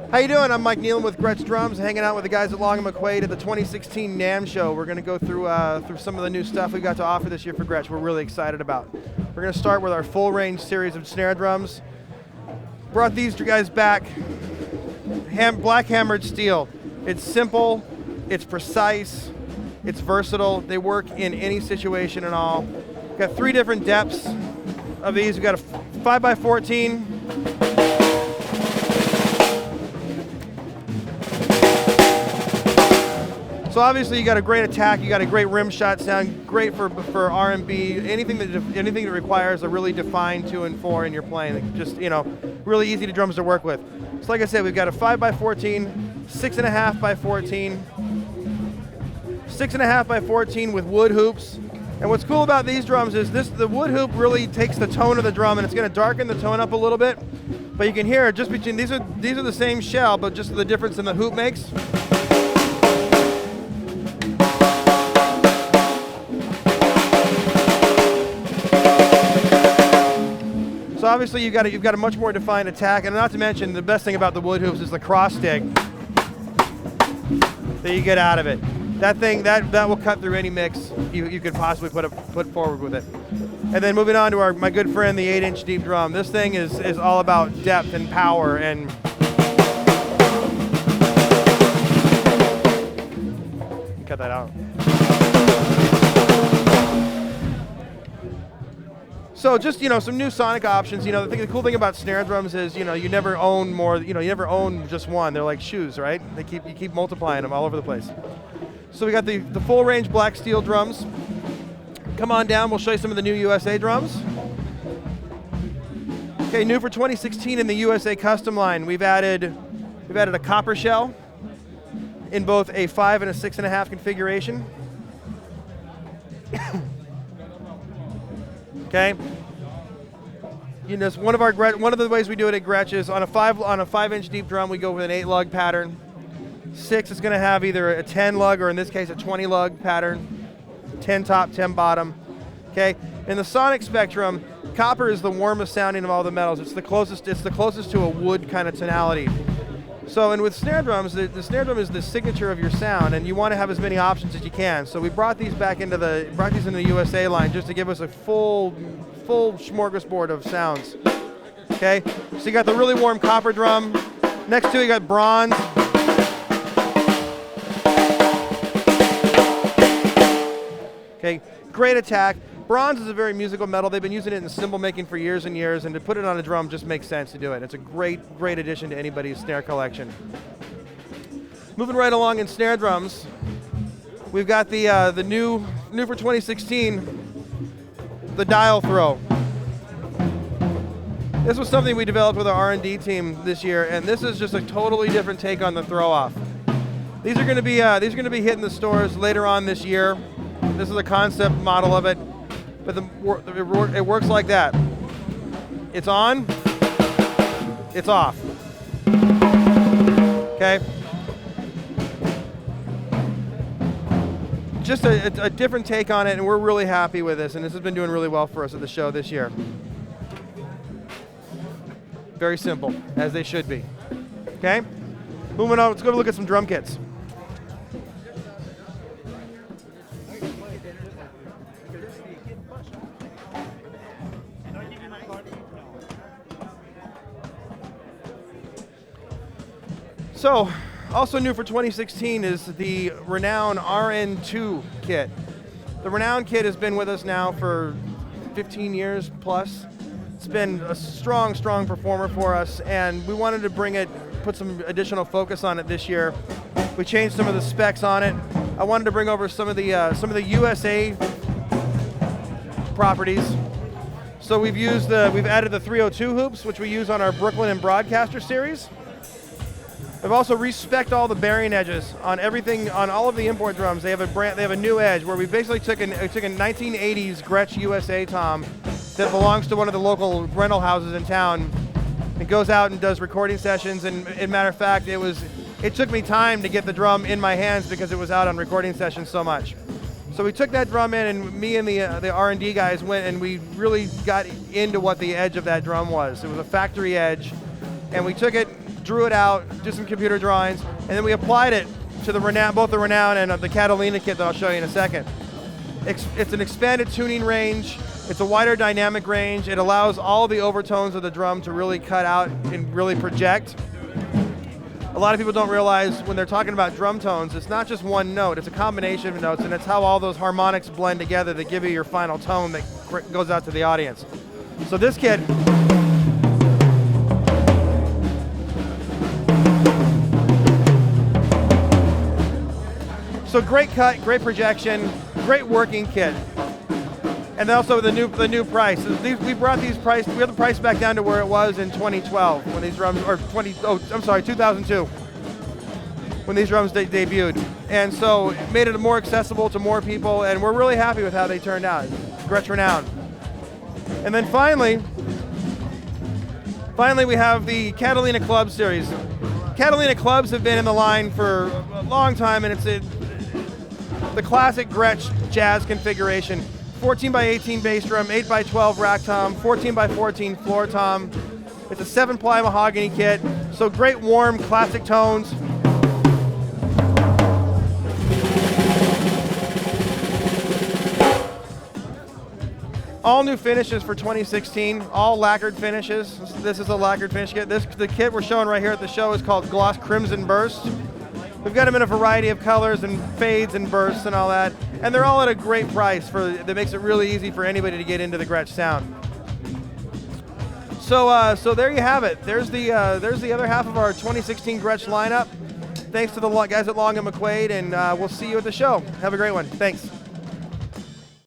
How you doing? I'm Mike Nealon with Gretsch Drums, hanging out with the guys at Long and McQuade at the 2016 NAMM show. We're going to go through some of the new stuff we got to offer this year for Gretsch. We're really excited about. We're going to start with our full range series of snare drums. Brought these guys back. Black hammered steel. It's simple, it's precise, it's versatile. They work in any situation and all. We've got 3 different depths of these. We've got a 5x14. So obviously you got a great attack, you got a great rim shot sound, great for R&B, anything that requires a really defined 2 and 4 in your playing. Just, really easy to drums to work with. So like I said, we've got a 5x14, 6.5x14, 6.5x14 with wood hoops. And what's cool about these drums is the wood hoop really takes the tone of the drum, and it's going to darken the tone up a little bit. But you can hear just between these are the same shell, but just the difference in the hoop makes. So obviously you've got a much more defined attack, and not to mention the best thing about the wood hoops is the cross stick that you get out of it. That thing that will cut through any mix you could possibly put forward with it. And then moving on to my good friend, the 8-inch deep drum. This thing is all about depth and power and. Cut that out. So just, some new sonic options. The cool thing about snare drums is, you never own more, you never own just one. They're like shoes, right? You keep multiplying them all over the place. So we got the full range black steel drums. Come on down, we'll show you some of the new USA drums. Okay, new for 2016 in the USA custom line, we've added a copper shell in both a 5 and a 6.5 configuration. Okay. One of the ways we do it at Gretsch is on a 5-inch deep drum, we go with an 8-lug pattern. 6 is going to have either a 10 lug or in this case a 20 lug pattern. 10 top, 10 bottom. Okay. In the sonic spectrum, copper is the warmest sounding of all the metals. It's the closest to a wood kind of tonality. So, and with snare drums, the snare drum is the signature of your sound, and you want to have as many options as you can. So we brought these into the USA line just to give us a full smorgasbord of sounds. Okay, so you got the really warm copper drum. Next to it, you got bronze. Okay, great attack. Bronze is a very musical metal. They've been using it in cymbal making for years and years, and to put it on a drum just makes sense to do it. It's a great addition to anybody's snare collection. Moving right along in snare drums, we've got the new for 2016, the dial throw. This was something we developed with our R&D team this year, and this is just a totally different take on the throw off. These are going to be hitting the stores later on this year. This is a concept model of it. But it works like that. It's on, it's off. Okay? Just a different take on it, and we're really happy with this, and this has been doing really well for us at the show this year. Very simple, as they should be. Okay? Moving on, let's go look at some drum kits. So, also new for 2016 is the Renown RN2 kit. The Renown kit has been with us now for 15 years plus. It's been a strong performer for us, and we wanted to put some additional focus on it this year. We changed some of the specs on it. I wanted to bring over some of the USA properties. So we've added the 302 hoops, which we use on our Brooklyn and Broadcaster series. We've also respec'd all the bearing edges on everything, on all of the import drums. They have a new edge where we basically took a 1980s Gretsch USA tom that belongs to one of the local rental houses in town. It goes out and does recording sessions, and as a matter of fact, it took me time to get the drum in my hands because it was out on recording sessions so much. So we took that drum in, and me and the R&D guys went and we really got into what the edge of that drum was. It was a factory edge, and we took it, drew it out, did some computer drawings, and then we applied it to the both the Renown and the Catalina kit that I'll show you in a second. It's an expanded tuning range. It's a wider dynamic range. It allows all the overtones of the drum to really cut out and really project. A lot of people don't realize when they're talking about drum tones, it's not just one note, it's a combination of notes, and it's how all those harmonics blend together to give you your final tone that goes out to the audience. So this kit, so great cut, great projection, great working kit. And also the new price. We brought these price. We have the price back down to where it was in 2012 when these drums, or 2002, when these drums debuted. And so it made it more accessible to more people, and we're really happy with how they turned out. Gretsch Renown. And then finally we have the Catalina Club series. Catalina Clubs have been in the line for a long time, and it's the classic Gretsch jazz configuration. 14 by 18 bass drum, 8 by 12 rack tom, 14 by 14 floor tom. It's a 7-ply mahogany kit, so great warm classic tones. All new finishes for 2016, all lacquered finishes. This is a lacquered finish kit. The kit we're showing right here at the show is called Gloss Crimson Burst. We've got them in a variety of colors and fades and bursts and all that. And they're all at a great price that makes it really easy for anybody to get into the Gretsch sound. So there you have it. There's the other half of our 2016 Gretsch lineup. Thanks to the guys at Long and McQuade, and we'll see you at the show. Have a great one. Thanks.